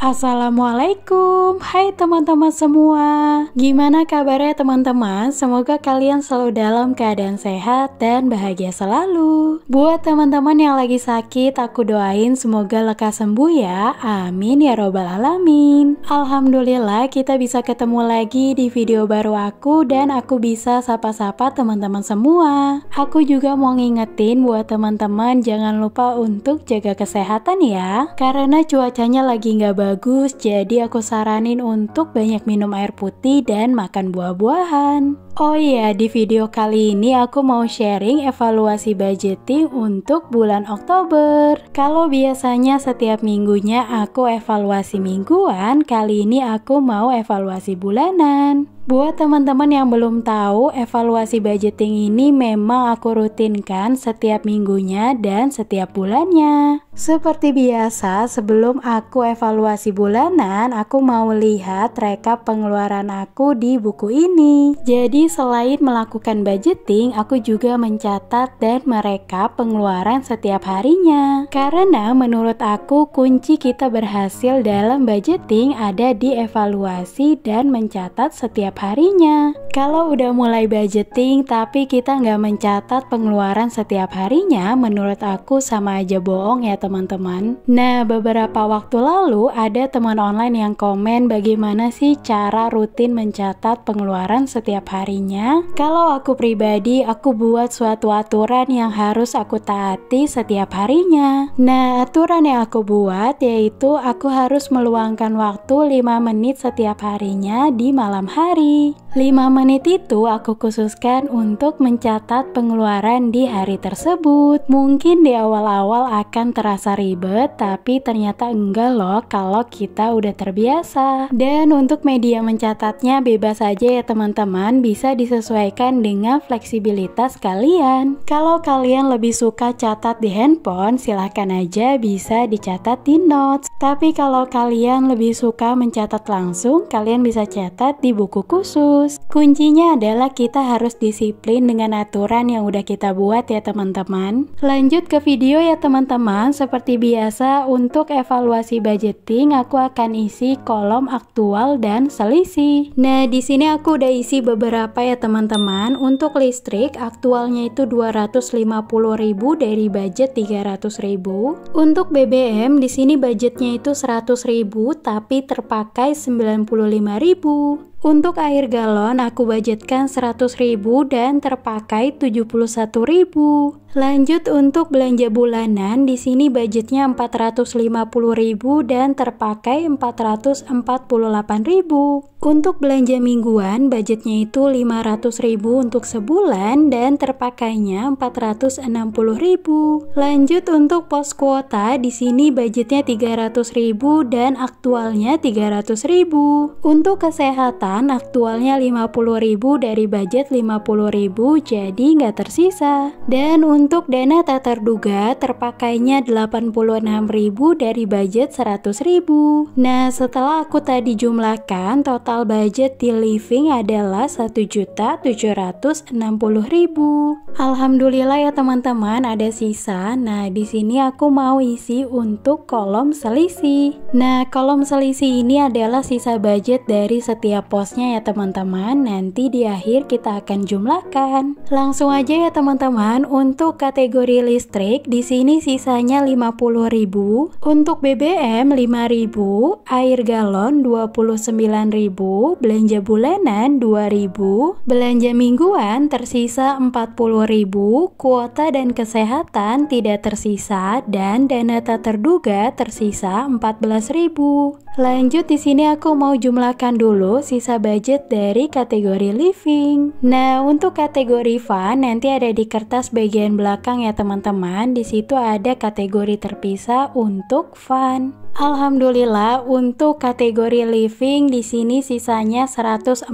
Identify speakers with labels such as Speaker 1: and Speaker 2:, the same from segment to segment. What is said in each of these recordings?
Speaker 1: Assalamualaikum, hai teman-teman semua. Gimana kabarnya teman-teman? Semoga kalian selalu dalam keadaan sehat dan bahagia selalu. Buat teman-teman yang lagi sakit, aku doain semoga lekas sembuh ya. Amin ya robbal alamin. Alhamdulillah kita bisa ketemu lagi di video baru aku dan aku bisa sapa-sapa teman-teman semua. Aku juga mau ngingetin buat teman-teman jangan lupa untuk jaga kesehatan ya. Karena cuacanya lagi nggak bagus, jadi aku saranin untuk banyak minum air putih dan makan buah-buahan. Oh iya, di video kali ini aku mau sharing evaluasi budgeting untuk bulan Oktober. Kalau biasanya setiap minggunya aku evaluasi mingguan, kali ini aku mau evaluasi bulanan. Buat teman-teman yang belum tahu, evaluasi budgeting ini memang aku rutinkan setiap minggunya dan setiap bulannya. Seperti biasa, sebelum aku evaluasi bulanan, aku mau lihat rekap pengeluaran aku di buku ini. Jadi selain melakukan budgeting, aku juga mencatat dan merekap pengeluaran setiap harinya. Karena menurut aku kunci kita berhasil dalam budgeting ada di evaluasi dan mencatat setiap harinya. Kalau udah mulai budgeting tapi kita nggak mencatat pengeluaran setiap harinya, menurut aku sama aja bohong ya teman-teman. Nah, beberapa waktu lalu ada teman online yang komen bagaimana sih cara rutin mencatat pengeluaran setiap harinya. Kalau aku pribadi, aku buat suatu aturan yang harus aku taati setiap harinya. Nah, aturan yang aku buat yaitu aku harus meluangkan waktu 5 menit setiap harinya di malam hari. 5 menit itu aku khususkan untuk mencatat pengeluaran di hari tersebut. Mungkin di awal-awal akan terasa ribet, tapi ternyata enggak loh kalau kita udah terbiasa. Dan untuk media mencatatnya bebas aja ya teman-teman, bisa disesuaikan dengan fleksibilitas kalian. Kalau kalian lebih suka catat di handphone, silahkan aja bisa dicatat di notes. Tapi kalau kalian lebih suka mencatat langsung, kalian bisa catat di buku khusus. Kuncinya adalah kita harus disiplin dengan aturan yang udah kita buat ya teman-teman. Lanjut ke video ya teman-teman. Seperti biasa untuk evaluasi budgeting aku akan isi kolom aktual dan selisih. Nah, di sini aku udah isi beberapa ya teman-teman. Untuk listrik aktualnya itu 250.000 dari budget 300.000. Untuk BBM di sini budgetnya itu 100.000 tapi terpakai 95.000. Untuk air galon aku budgetkan 100.000 dan terpakai 71.000. Lanjut untuk belanja bulanan, di sini budgetnya 450.000 dan terpakai 448.000. Untuk belanja mingguan, budgetnya itu 500.000 untuk sebulan dan terpakainya 460.000. Lanjut untuk pos kuota, di sini budgetnya 300.000 dan aktualnya 300.000. Untuk kesehatan, aktualnya 50.000 dari budget 50.000, jadi nggak tersisa. Dan untuk dana tak terduga, terpakainya 86.000 dari budget 100.000. Nah, setelah aku tadi jumlahkan, total budget di living adalah 1.760.000. Alhamdulillah ya teman-teman, ada sisa. Nah, di sini aku mau isi untuk kolom selisih. Nah, kolom selisih ini adalah sisa budget dari setiap posnya ya teman-teman. Nanti di akhir kita akan jumlahkan. Langsung aja ya teman-teman. Untuk kategori listrik di sini sisanya 50.000. Untuk BBM 5.000, air galon 29.000, belanja bulanan 2.000, belanja mingguan tersisa 40.000, kuota dan kesehatan tidak tersisa dan dana tak terduga tersisa 14.000. Lanjut di sini aku mau jumlahkan dulu sisa budget dari kategori living. Nah, untuk kategori fun nanti ada di kertas bagian belakang ya teman-teman. Di situ ada kategori terpisah untuk fun. Alhamdulillah untuk kategori living di sini sisanya 140.000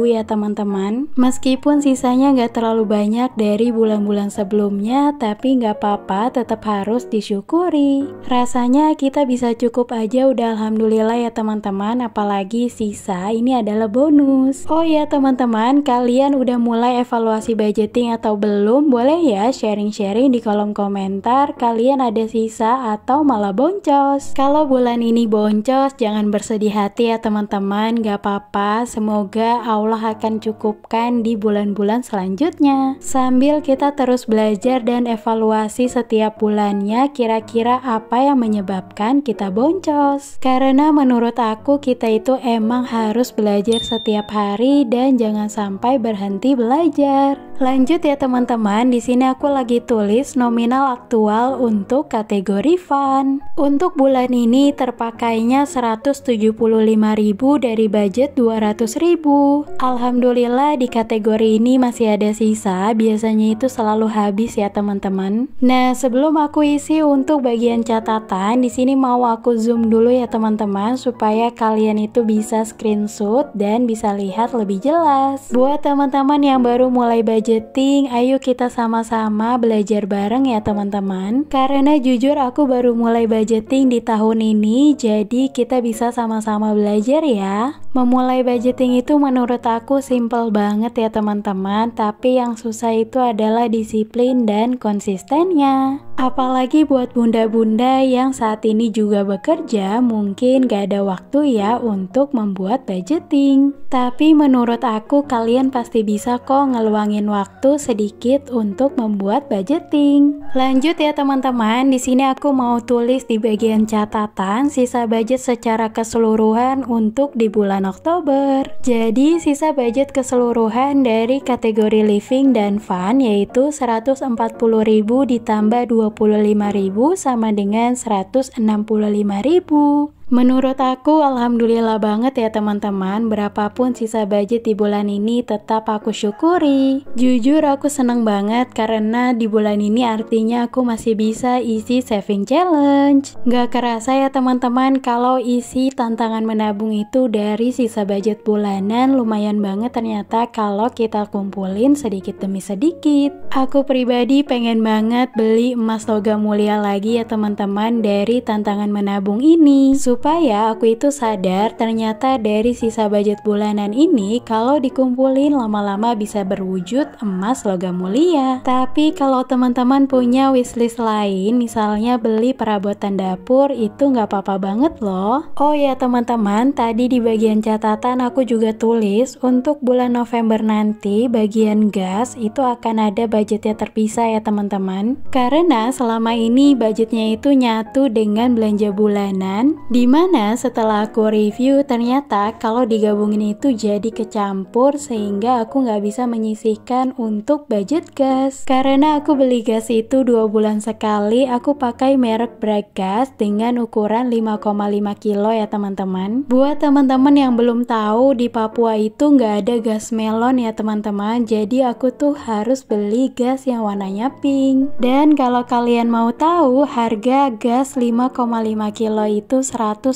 Speaker 1: ya teman-teman. Meskipun sisanya nggak terlalu banyak dari bulan-bulan sebelumnya, tapi nggak apa-apa, tetap harus disyukuri. Rasanya kita bisa cukup aja udah alhamdulillah ya teman-teman, apalagi sisa ini adalah bonus. Oh ya teman-teman, kalian udah mulai evaluasi budgeting atau belum? Boleh ya sharing-sharing di kolom komentar, kalian ada sisa atau malah boncos. boncos. Kalau bulan ini boncos, jangan bersedih hati ya teman-teman, gak apa-apa. Semoga Allah akan cukupkan di bulan-bulan selanjutnya. Sambil kita terus belajar dan evaluasi setiap bulannya, kira-kira apa yang menyebabkan kita boncos. Karena menurut aku kita itu emang harus belajar setiap hari dan jangan sampai berhenti belajar. Lanjut ya teman-teman, di sini aku lagi tulis nominal aktual untuk kategori fun. Untuk bulan ini terpakainya 175.000 dari budget 200.000. Alhamdulillah di kategori ini masih ada sisa, biasanya itu selalu habis ya teman-teman. Nah, sebelum aku isi untuk bagian catatan, di sini mau aku zoom dulu ya teman-teman supaya kalian itu bisa screenshot dan bisa lihat lebih jelas. Buat teman-teman yang baru mulai budgeting, ayo kita sama-sama belajar bareng ya teman-teman. Karena jujur aku baru mulai budgeting di tahun ini, jadi kita bisa sama-sama belajar ya. Memulai budgeting itu menurut aku simple banget ya teman-teman, tapi yang susah itu adalah disiplin dan konsistennya. Apalagi buat bunda-bunda yang saat ini juga bekerja, mungkin gak ada waktu ya untuk membuat budgeting. Tapi menurut aku kalian pasti bisa kok ngeluangin waktu sedikit untuk membuat budgeting. Lanjut ya teman-teman, di sini aku mau tulis di bagian catatan sisa budget secara keseluruhan untuk di bulan Oktober. Jadi sisa budget keseluruhan dari kategori living dan fun yaitu 140.000 ditambah 25.000 sama dengan 165.000. Menurut aku alhamdulillah banget ya teman-teman, berapapun sisa budget di bulan ini tetap aku syukuri. Jujur aku seneng banget karena di bulan ini artinya aku masih bisa isi saving challenge. Gak kerasa ya teman-teman kalau isi tantangan menabung itu dari sisa budget bulanan lumayan banget ternyata kalau kita kumpulin sedikit demi sedikit. Aku pribadi pengen banget beli emas logam mulia lagi ya teman-teman dari tantangan menabung ini. Supaya aku itu sadar ternyata dari sisa budget bulanan ini kalau dikumpulin lama-lama bisa berwujud emas logam mulia. Tapi kalau teman-teman punya wishlist lain, misalnya beli perabotan dapur, itu nggak apa-apa banget loh. Oh ya teman-teman, tadi di bagian catatan aku juga tulis untuk bulan November nanti bagian gas itu akan ada budgetnya terpisah ya teman-teman. Karena selama ini budgetnya itu nyatu dengan belanja bulanan, dimana setelah aku review ternyata kalau digabungin itu jadi kecampur sehingga aku nggak bisa menyisihkan untuk budget gas. Karena aku beli gas itu 2 bulan sekali, aku pakai merek Bragg Gas dengan ukuran 5,5 kilo ya teman-teman. Buat teman-teman yang belum tahu, di Papua itu nggak ada gas melon ya teman-teman, jadi aku tuh harus beli gas yang warnanya pink. Dan kalau kalian mau tahu, harga gas 5,5 kilo itu 170.000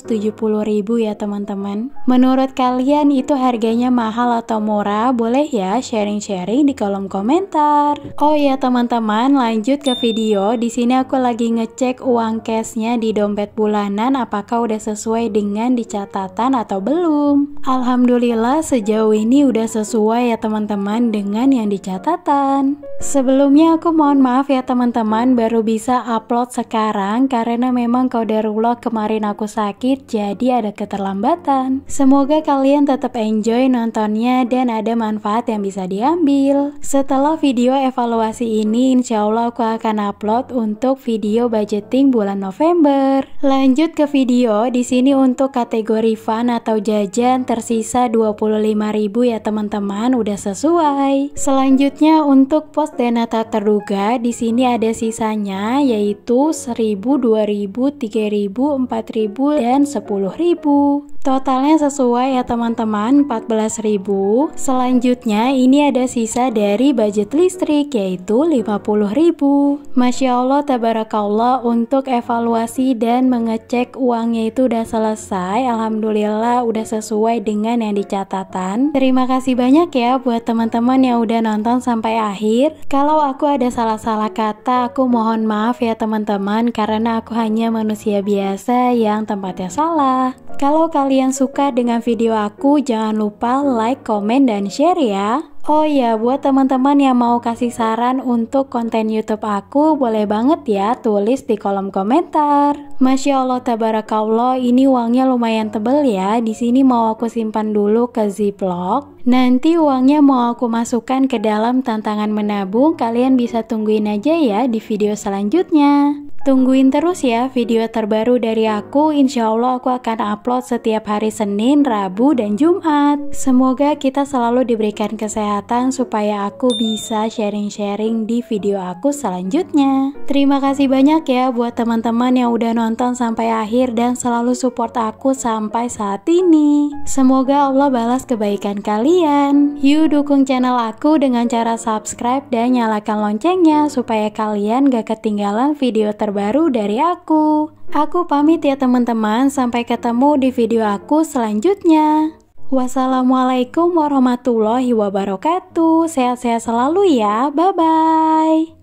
Speaker 1: ya teman-teman. Menurut kalian itu harganya mahal atau murah? Boleh ya sharing-sharing di kolom komentar. Oh ya teman-teman, lanjut ke video. Di sini aku lagi ngecek uang cashnya di dompet bulanan apakah udah sesuai dengan di catatan atau belum. Alhamdulillah sejauh ini udah sesuai ya teman-teman dengan yang di catatan. Sebelumnya aku mohon maaf ya teman-teman baru bisa upload sekarang karena memang qadarullah kemarin aku sakit jadi ada keterlambatan. Semoga kalian tetap enjoy nontonnya dan ada manfaat yang bisa diambil. Setelah video evaluasi ini insya Allah aku akan upload untuk video budgeting bulan November. Lanjut ke video, di sini untuk kategori fun atau jajan tersisa 25.000 ya teman-teman, udah sesuai. Selanjutnya untuk pos dana tak terduga, di sini ada sisanya yaitu 1.000, 2.000, 3.000, 4.000 dan 10.000. Totalnya sesuai ya teman-teman, 14.000. Selanjutnya ini ada sisa dari budget listrik yaitu 50.000. Masya Allah tabarakallah, untuk evaluasi dan mengecek uangnya itu udah selesai. Alhamdulillah udah sesuai dengan yang di catatan. Terima kasih banyak ya buat teman-teman yang udah nonton sampai akhir. Kalau aku ada salah-salah kata, aku mohon maaf ya teman-teman karena aku hanya manusia biasa yang tempatnya salah. Kalau kalian kalian suka dengan video aku, jangan lupa like, komen, dan share ya. Oh ya, buat teman-teman yang mau kasih saran untuk konten YouTube aku, boleh banget ya tulis di kolom komentar. Masya Allah, tabarakallah, ini uangnya lumayan tebel ya. Di sini mau aku simpan dulu ke Ziploc. Nanti uangnya mau aku masukkan ke dalam tantangan menabung. Kalian bisa tungguin aja ya di video selanjutnya. Tungguin terus ya video terbaru dari aku. Insya Allah aku akan upload setiap hari Senin, Rabu, dan Jumat. Semoga kita selalu diberikan kesehatan supaya aku bisa sharing-sharing di video aku selanjutnya. Terima kasih banyak ya buat teman-teman yang udah nonton sampai akhir dan selalu support aku sampai saat ini. Semoga Allah balas kebaikan kalian. Yuk dukung channel aku dengan cara subscribe dan nyalakan loncengnya supaya kalian gak ketinggalan video terbaru dari aku. Aku pamit ya teman-teman, sampai ketemu di video aku selanjutnya. Wassalamualaikum warahmatullahi wabarakatuh. Sehat-sehat selalu ya, bye-bye.